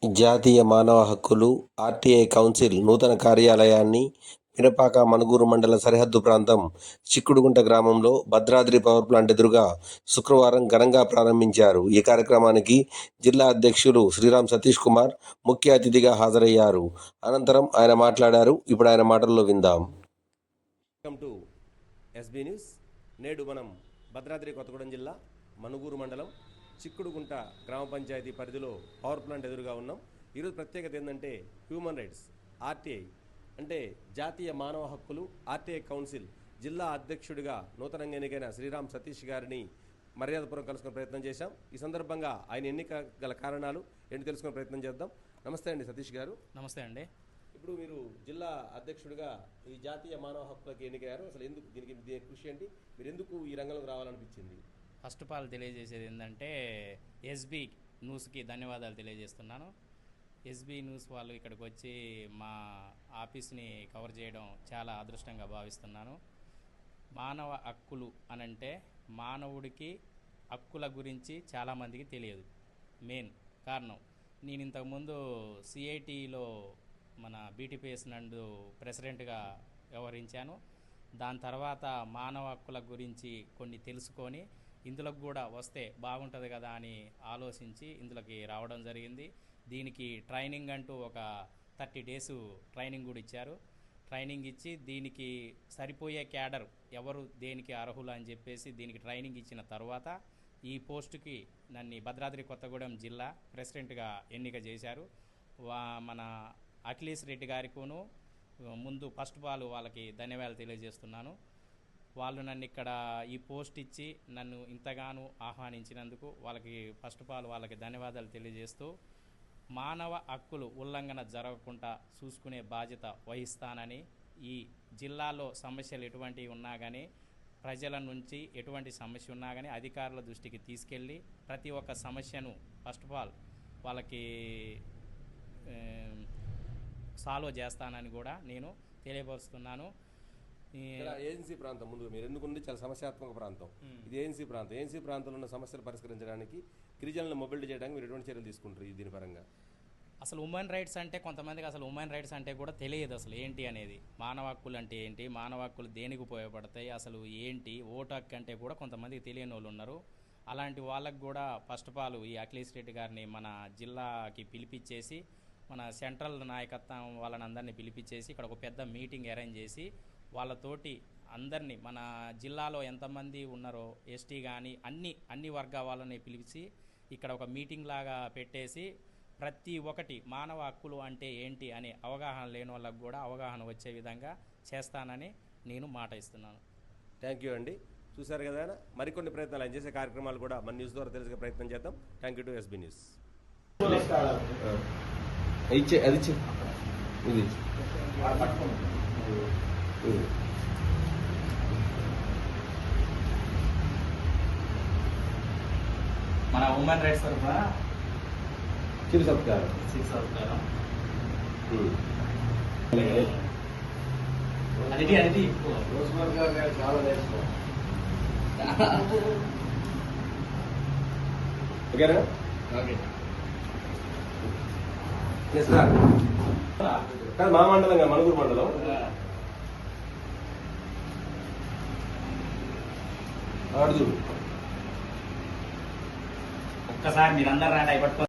జాతీయ మానవ హక్కులు ఆర్టీఐ కౌన్సిల్ నూతన కార్యాలయాన్ని పినపాక మనుగూరు మండల సరిహద్దు ప్రాంతం చిక్కుడుగుంట గ్రామంలో భద్రాద్రి పవర్ ప్లాంట్ ఎదురుగా శుక్రవారం ఘనంగా ప్రారంభించారు. ఈ కార్యక్రమానికి జిల్లా అధ్యక్షులు శ్రీరామ్ సతీష్ కుమార్ ముఖ్య అతిథిగా హాజరయ్యారు. అనంతరం ఆయన మాట్లాడారు. ఇప్పుడు ఆయన మాటల్లో విందాం. Welcome to SB news. నేడు మనం భద్రాద్రి కొత్తగూడెం జిల్లా మనుగూరు మండలం చిక్కుడుగుంట గ్రామ పంచాయతీ పరిధిలో పవర్ ప్లాంట్ ఎదురుగా ఉన్నాం. ఈరోజు ప్రత్యేకత ఏంటంటే హ్యూమన్ రైట్స్ ఆర్టీఐ అంటే జాతీయ మానవ హక్కులు ఆర్టీఐ కౌన్సిల్ జిల్లా అధ్యక్షుడిగా నూతనంగా ఎన్నికైన శ్రీరామ్ సతీష్ గారిని మర్యాదపూర్వకం కలుసుకునే ప్రయత్నం చేశాం. ఈ సందర్భంగా ఆయన ఎన్నిక గల కారణాలు ఏంటి తెలుసుకునే ప్రయత్నం చేద్దాం. నమస్తే అండి సతీష్ గారు. నమస్తే అండి. ఇప్పుడు మీరు జిల్లా అధ్యక్షుడిగా ఈ జాతీయ మానవ హక్కులకు ఎన్నికయ్యారు. అసలు ఎందుకు దీని కృషి ఏంటి, మీరు ఎందుకు ఈ రంగంలోకి రావాలనిపించింది? ఫస్ట్ ఆఫ్ ఆల్ తెలియజేసేది ఏంటంటే ఎస్బీ న్యూస్కి ధన్యవాదాలు తెలియజేస్తున్నాను. ఎస్బీ న్యూస్ వాళ్ళు ఇక్కడికి వచ్చి మా ఆఫీస్ని కవర్ చేయడం చాలా అదృష్టంగా భావిస్తున్నాను. మానవ హక్కులు అనంటే మానవుడికి హక్కుల గురించి చాలామందికి తెలియదు. మెయిన్ కారణం, నేను ఇంతకుముందు సిఐటిలో మన బీటీపీఎస్ నందు ప్రెసిడెంట్గా వ్యవహరించాను. దాని తర్వాత మానవ హక్కుల గురించి కొన్ని తెలుసుకొని ఇందులోకి కూడా వస్తే బాగుంటుంది కదా అని ఆలోచించి ఇందులోకి రావడం జరిగింది. దీనికి ట్రైనింగ్ అంటూ ఒక 30 days ట్రైనింగ్ కూడా ఇచ్చారు. ట్రైనింగ్ ఇచ్చి దీనికి సరిపోయే క్యాడర్ ఎవరు దేనికి అర్హులు అని చెప్పేసి దీనికి ట్రైనింగ్ ఇచ్చిన తర్వాత ఈ పోస్టుకి నన్ను భద్రాద్రి కొత్తగూడెం జిల్లా ప్రెసిడెంట్గా ఎన్నిక చేశారు. మన అఖిలేష్ రెడ్డి గారికును ముందు ఫస్ట్ ఆఫ్ ఆల్ వాళ్ళకి ధన్యవాదాలు తెలియజేస్తున్నాను. వాళ్ళు నన్ను ఇక్కడ ఈ పోస్ట్ ఇచ్చి నన్ను ఇంతగానో ఆహ్వానించినందుకు వాళ్ళకి ఫస్ట్ ఆఫ్ ఆల్ వాళ్ళకి ధన్యవాదాలు తెలియజేస్తూ, మానవ హక్కులు ఉల్లంఘన జరగకుండా చూసుకునే బాధ్యత వహిస్తానని, ఈ జిల్లాలో సమస్యలు ఎటువంటివి ఉన్నా కానీ ప్రజల నుంచి ఎటువంటి సమస్య ఉన్నా కానీ అధికారుల దృష్టికి తీసుకెళ్ళి ప్రతి ఒక్క సమస్యను ఫస్ట్ ఆఫ్ ఆల్ వాళ్ళకి సాల్వ్ చేస్తానని కూడా నేను తెలియపరుస్తున్నాను. ఏజెన్సీ ప్రాంతం ముందు మీరు ఎందుకుంది చాలా సమస్యాత్మక ప్రాంతం. ఇది ఏజెన్సీ ప్రాంతం. ఏజెన్సీ ప్రాంతంలో ఉన్న సమస్యలు పరిష్కరించడానికి గిరిజనులను మొబిలిటీ చేయడానికి మీరు ఎటువంటి చర్యలు తీసుకుంటారు దీని పరంగా? అసలు ఉమెన్ రైట్స్ అంటే కొంతమందికి అసలు ఉమెన్ రైట్స్ అంటే కూడా తెలియదు అసలు ఏంటి అనేది. మానవ హక్కులు అంటే ఏంటి, మానవ హక్కులు దేనికి ఉపయోగపడతాయి, అసలు ఏంటి ఓటు హక్కు అంటే కూడా కొంతమందికి తెలియని వాళ్ళు ఉన్నారు. అలాంటి వాళ్ళకు కూడా ఫస్ట్ ఆఫ్ ఆల్ ఈ అఖిలేష్ రెడ్డి గారిని మన జిల్లాకి పిలిపించేసి మన సెంట్రల్ నాయకత్వం వాళ్ళని అందరినీ పిలిపించేసి ఇక్కడ ఒక పెద్ద మీటింగ్ అరేంజ్ చేసి వాళ్ళతోటి అందరినీ మన జిల్లాలో ఎంతమంది ఉన్నారో ఎస్టీ కానీ అన్ని వర్గాల వాళ్ళని పిలిచి ఇక్కడ ఒక మీటింగ్ లాగా పెట్టేసి ప్రతి ఒక్కటి మానవ హక్కులు అంటే ఏంటి అనే అవగాహన లేని వాళ్ళకు కూడా అవగాహన వచ్చే విధంగా చేస్తానని నేను మాట ఇస్తున్నాను. థ్యాంక్ యూ అండి. చూశారు కదా, మరికొన్ని ప్రయత్నాలు ఆయన చేసే కార్యక్రమాలు కూడా మన న్యూస్ ద్వారా తెలుసుకునే ప్రయత్నం చేద్దాం. Thank you to SB news. మన ఉమెన్ రైట్స్ తరఫున చిరు సత్కారం అది ఓకేనా? ఓకే. మా మండలం కదా, మనుగూరు మండలం. ఒక్కసారి మీరందరూ రాండి అయిపట్టుకో.